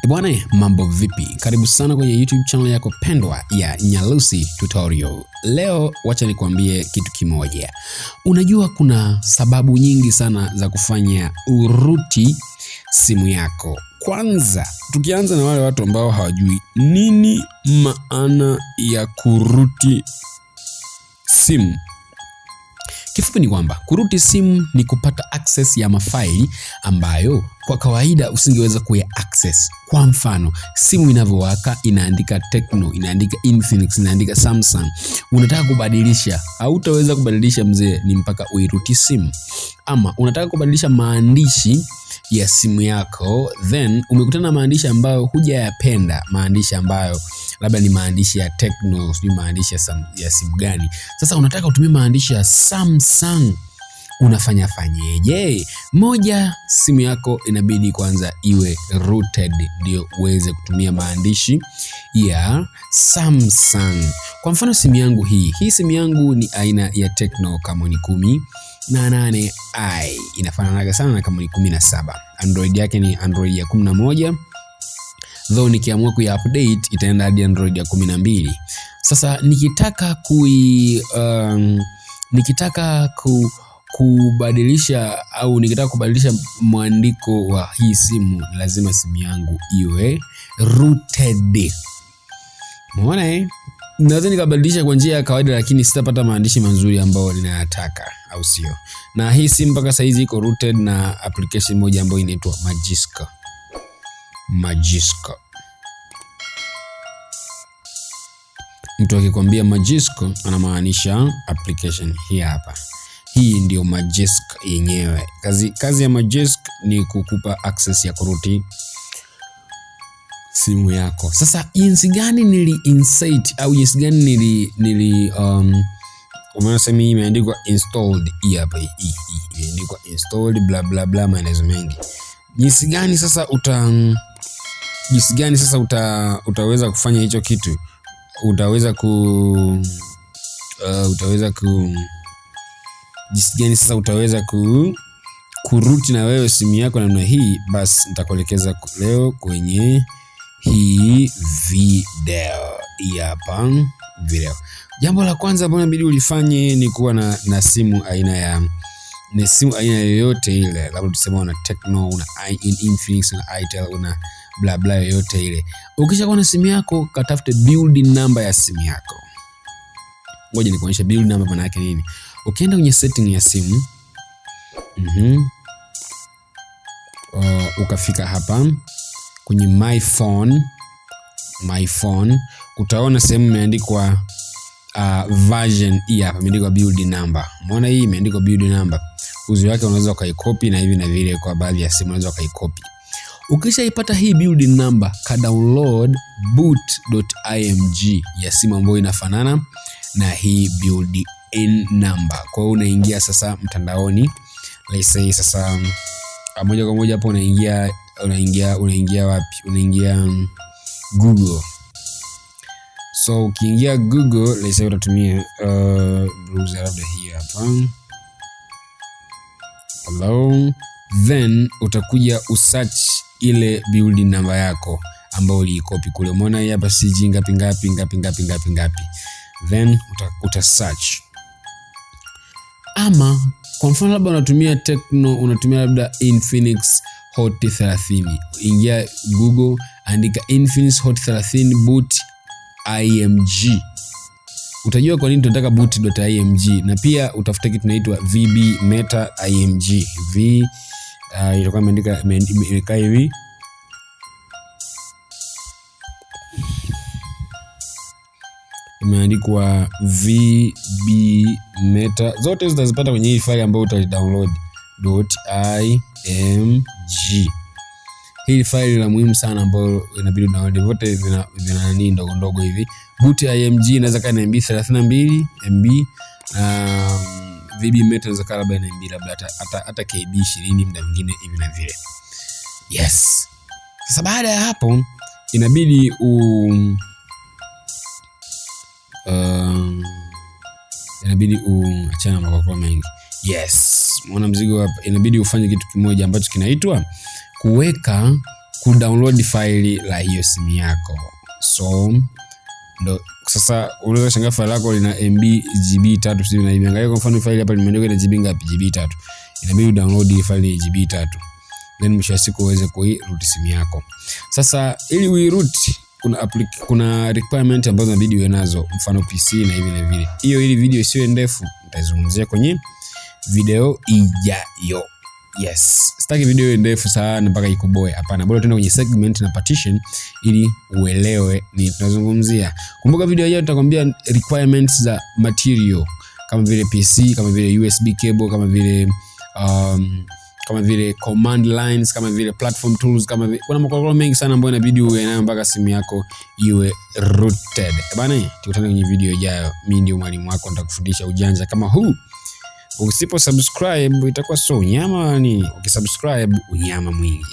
Bwana, mambo vipi? Karibu sana kwenye YouTube channel yako pendwa ya Nyalusi Tutorial. Leo wacha nikwambie kitu kimoja. Unajua kuna sababu nyingi sana za kufanya uruti simu yako. Kwanza, tukianza na wale watu ambao hawajui nini maana ya kuruti simu. Kifupi ni kwamba kuruti simu ni kupata access ya mafaili ambayo kwa kawaida usingeweza kuya access. Kwa mfano, simu inavyowaka inaandika Tecno, inaandika Infinix, inaandika Samsung. Unataka kubadilisha, hautaweza kubadilisha mzee, ni mpaka uiruti simu. Ama unataka kubadilisha maandishi ya simu yako, then umekutana na maandishi ambayo hujayapenda, maandishi ambayo labda ni maandishi ya Tecno, sio maandishi ya simu gani. Sasa unataka utumie maandishi ya Samsung. Unafanyeje? Moja, simu yako inabidi kwanza iwe rooted ndio uweze kutumia maandishi ya Samsung. Kwa mfano simu yangu hii simu yangu ni aina ya Tecno Camon 18i. Inafanana sana na Camon 17. Android yake ni Android ya 11. Though nikiamua kuiupdate itaenda hadi Android ya 12. Sasa nikitaka kubadilisha au nikitaka kubadilisha mwandiko wa hii simu, lazima simu yangu iwe rooted. Umeona naweza nikabadilisha kwa njia ya kawaida, lakini sitapata maandishi mazuri ambayo ninayataka, au sio? Na hii simu mpaka sasa hizi iko rooted na application moja ambayo inaitwa MAGISK. Mtu akikwambia MAGISK anamaanisha application hii hapa. Hii ndio MAGISK yenyewe. Kazi ya MAGISK ni kukupa access ya kuruti simu yako. Sasa jinsi gani nili-insert au jinsi gani umeona sema hii imeandikwa installed hapa, hii imeandikwa installed bla bla bla, maelezo mengi. Jinsi gani sasa utaweza kufanya hicho kitu? Jinsi gani sasa utaweza kuruti na wewe simu yako namna hii? Basi nitakuelekeza leo kwenye hii video hapa. Jambo la kwanza ambalo inabidi ulifanye ni kuwa na simu aina yoyote ile. Labda tuseme una Tecno, una Infinix, una Itel, una bla bla yoyote ile. Ukishakuwa na simu yako, katafute build number ya simu yako. Ngoja nikuonyeshe build number maana yake nini. Ukienda kwenye setting ya simu, ukafika hapa kwenye my phone, utaona sehemu imeandikwa version hii hapa, imeandikwa build number. Umeona hii imeandikwa build number. Uzuri wake unaweza ukaikopi na hivi na vile, kwa baadhi ya simu unaweza ukaikopi. Ukishaipata hii build number, ka download boot.img ya simu ambayo inafanana na hii build in number. Kwa hiyo unaingia sasa mtandaoni, let's say sasa moja kwa moja hapo unaingia wapi? Unaingia Google. So ukiingia Google, let's say utatumia browser labda hii hapa. Hello. Then utakuja usearch ile build number yako ambayo uliikopi kule. Umeona hii hapa CG ngapi. Then uta-search. Ama kwa mfano labda unatumia Tecno, unatumia labda Infinix Hot 30. Ingia Google, andika Infinix Hot 30 boot img. Utajua kwa nini tunataka boot.img, na pia utafuta kitu kinaitwa VB meta img. Itakuwa imekaa hivi. Imeandikwa VB meta. Zote utazipata kwenye hii file ambayo utadownload .img. Hii file la muhimu sana ambayo inabidi download. Vote vina nini ndogo ndogo hivi. Boot img inaweza kaa na MB 32 MB. VB meta inaweza kaa labda na MB labda hata KB 20 muda mwingine hivi na vile. Yes. Sasa baada ya hapo inabidi achana na kwa mengi. Yes. Mwana mzigo hapa inabidi ufanye kitu kimoja ambacho kinaitwa kudownload file la hiyo simu yako. So ndo sasa unaweza shangaa file lako lina MB GB 3 sio na hivi. Angalia kwa mfano file hapa limeandikwa ina GB ngapi? GB 3. Inabidi download hii file ya GB 3. Then mwisho wa siku uweze kuiroot simu yako. Sasa ili uiroot kuna requirement ambazo inabidi uwe nazo, mfano PC na hivi na vile. Hiyo ili video isiwe ndefu nitazungumzia kwenye video ijayo. Yes, sitaki video iwe ndefu sana mpaka ikuboe. Hapana, bora tuende kwenye segment na partition ili uelewe ni tunazungumzia. Kumbuka video ijayo tutakwambia requirements za material kama vile PC, kama vile USB cable, kama vile command lines, kama vile platform tools, kama vile kuna makolo mengi sana ambayo inabidi uwe nayo mpaka simu yako iwe rooted. Bana, tukutane kwenye video ijayo. Mimi ndio mwalimu wako, nitakufundisha ujanja kama huu. Usipo subscribe itakuwa so nyama ni, ukisubscribe unyama mwingi.